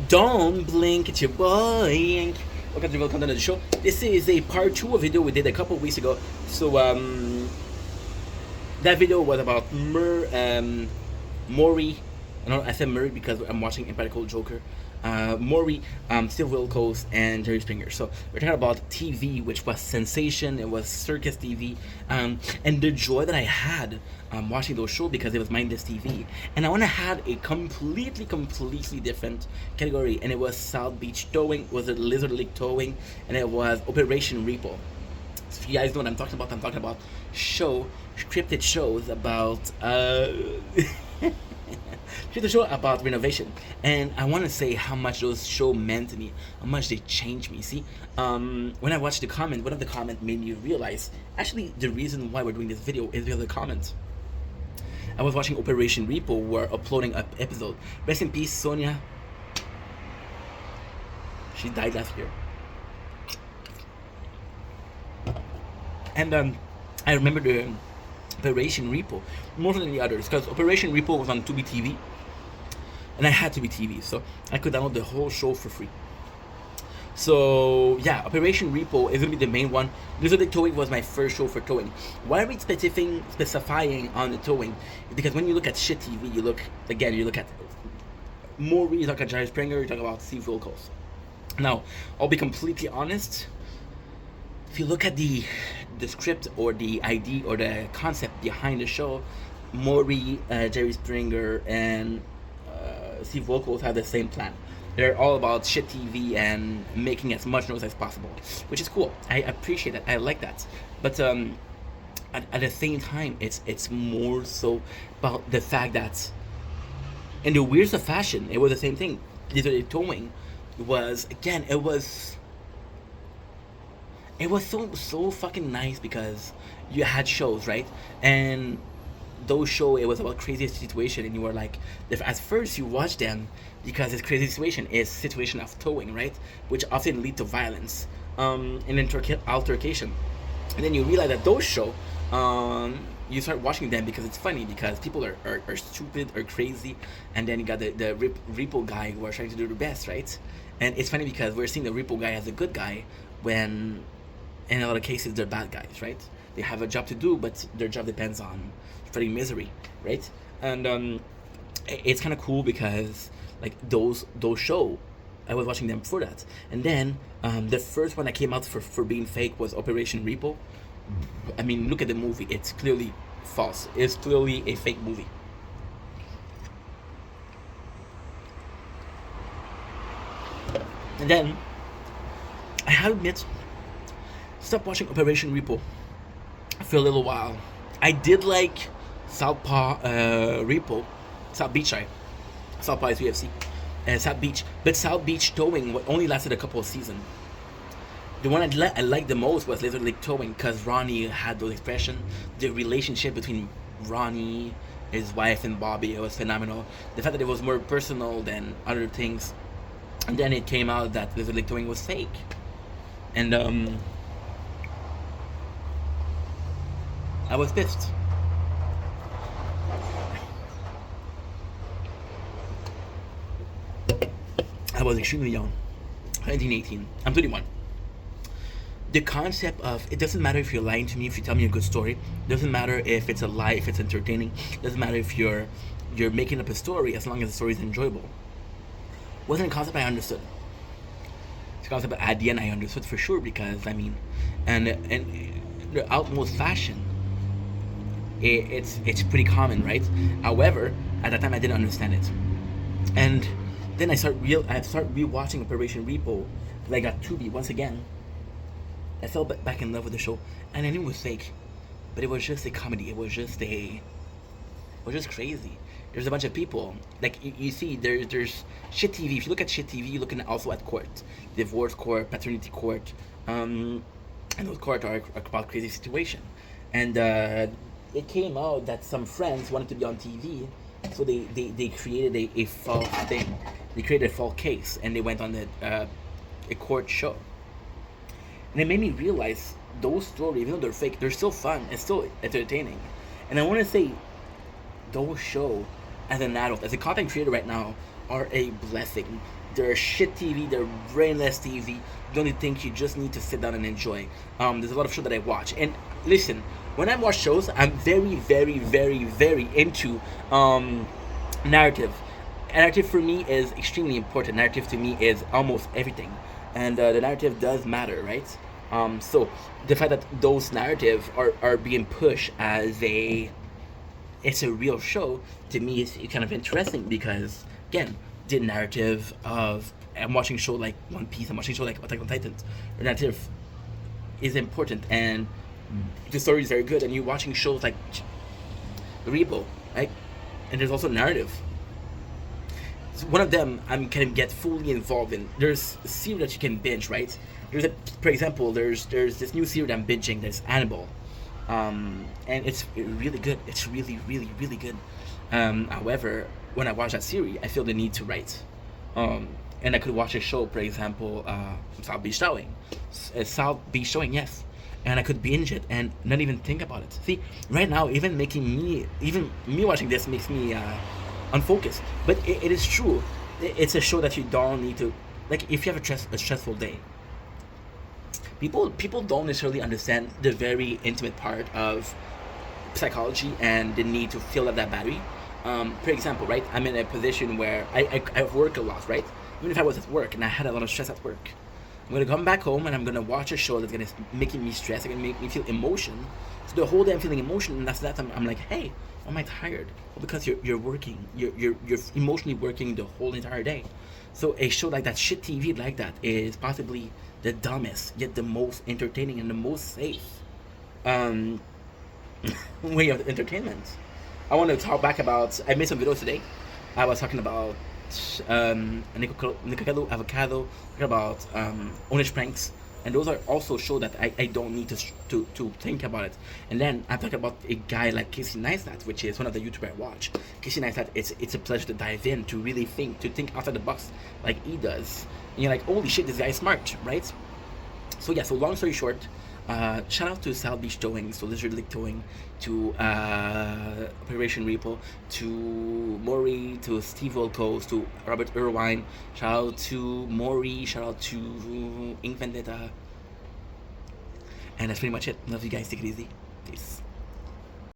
Don't blink, it's your boy. Welcome to the show. This is a part 2 of a video we did a couple of weeks ago. So that video was about Maury. I said Murray because I'm watching Impractical Joker. Maury, Steve Wilkos, and Jerry Springer. So we're talking about TV, which was sensation. It was circus TV, and the joy that I had watching those shows because it was mindless TV. And I want to have a completely different category, and it was South Beach Towing, was it Lizard Lake Towing, and it was Operation Repo. So if you guys know what I'm talking about scripted shows about the show about renovation, and I want to say how much those show meant to me, how much they changed me. See, when I watched the comment, one of the comments made me realize actually the reason why we're doing this video is because of the comments. I was watching Operation Repo, we're uploading an episode. Rest in peace, Sonia. She died last year, and I remember the Operation Repo more than the others because Operation Repo was on Tubi TV, and I had Tubi TV, so I could download the whole show for free. So yeah, Operation Repo is gonna be the main one. Lizard Lake Towing was my first show for towing. Why are we specifying on the towing? Because when you look at shit TV, you look at Maury, you talk about Jerry Springer, you talk about Steve Wilkos. Now, I'll be completely honest. If you look at the script or the idea or the concept behind the show, Maury, Jerry Springer, and Steve Wilkos have the same plan. They're all about shit TV and making as much noise as possible, which is cool. I appreciate that. I like that. But at the same time, it's more so about the fact that in the weirdest of fashion, it was the same thing. Literally Towing was, again, it was so fucking nice because you had shows, right? And those shows, it was about crazy situation, and you were like, at first you watch them because this crazy situation is situation of towing, right? Which often lead to violence, and altercation. And then you realize that those shows, you start watching them because it's funny, because people are stupid or crazy, and then you got the repo guy who are trying to do the best, right? And it's funny because we're seeing the repo guy as a good guy when in a lot of cases they're bad guys, right? They have a job to do, but their job depends on spreading misery, right? And it's kind of cool because like those show, I was watching them for that. And then the first one that came out for being fake was Operation Repo. I mean, look at the movie, it's clearly false. It's clearly a fake movie. And then I have to admit, stop watching Operation Repo for a little while. I did like South Beach, sorry. South Paw is UFC, and South Beach, but South Beach Towing only lasted a couple of seasons. The one I liked the most was Lizard Lake Towing because Ronnie had those expressions. The relationship between Ronnie, his wife, and Bobby, it was phenomenal. The fact that it was more personal than other things. And then it came out that Lizard Lake Towing was fake. And I was pissed. I was extremely young. 1918. I'm 31. The concept of, it doesn't matter if you're lying to me, if you tell me a good story. It doesn't matter if it's a lie, if it's entertaining. It doesn't matter if you're making up a story, as long as the story is enjoyable. Wasn't a concept I understood. It's a concept at the end I understood for sure, because I mean, and the utmost fashion, it's pretty common, right? However, at that time I didn't understand it, and then I start rewatching Operation Repo. I got Tubi once again. I fell back in love with the show, and I knew it was fake, but it was just a comedy. It was just crazy. There's a bunch of people, like you see, there's shit TV. If you look at shit TV, you're looking also at court, divorce court, paternity court, and those courts are about crazy situation. And it came out that some friends wanted to be on TV, so they created a false thing. They created a false case, and they went on a court show. And it made me realize those stories, even though they're fake, they're still fun and still entertaining. And I want to say, those shows, as an adult, as a content creator right now, are a blessing. They're shit TV. They're brainless TV. You don't think, you just need to sit down and enjoy. There's a lot of shows that I watch, and listen, when I watch shows, I'm very, very, very, very into narrative. Narrative for me is extremely important. Narrative to me is almost everything, and the narrative does matter, right? So the fact that those narratives are being pushed as it's a real show, to me is kind of interesting, because again, the narrative of, I'm watching show like One Piece, I'm watching show like Attack on Titans, the narrative is important, and the stories are good, and you're watching shows like Repo, right? And there's also narrative. So one of them I'm kind of get fully involved in. There's a series that you can binge, right? For example, there's this new series I'm binging. There's Annabelle, and it's really good. It's really, really, really good. However, when I watch that series, I feel the need to write. And I could watch a show, for example, South Beach Showing, South Beach Showing, yes, and I could binge it and not even think about it. See, right now, even me watching this makes me unfocused. But it is true. It's a show that you don't need to, like, if you have a stressful day. People don't necessarily understand the very intimate part of psychology and the need to fill up that battery. For example, right, I'm in a position where I work a lot, right? Even if I was at work and I had a lot of stress at work, I'm gonna come back home and I'm gonna watch a show that's gonna making me stress, it's gonna make me feel emotion. So the whole day I'm feeling emotion, and after that I'm like, hey, why am I tired? Well, because you're working, you're emotionally working the whole entire day. So a show like that, shit TV like that, is possibly the dumbest yet the most entertaining and the most safe um, way of entertainment. I want to talk back about. I made some videos today. I was talking about Nicocado Avocado, talking about Onish Pranks, and those are also shows that I don't need to think about it. And then I'm talking about a guy like Casey Neistat, which is one of the YouTubers I watch. Casey Neistat, it's a pleasure to dive in, to really think outside the box like he does. And you're like, holy shit, this guy's smart, right? So yeah, so long story short, shout out to South Beach Towing, so Lizard Lake Towing, to Operation Repo, to Maury, to Steve Wilkos, to Robert Irvine. Shout out to Maury, shout out to Ink Vendetta. And that's pretty much it. Love you guys, take it easy. Peace.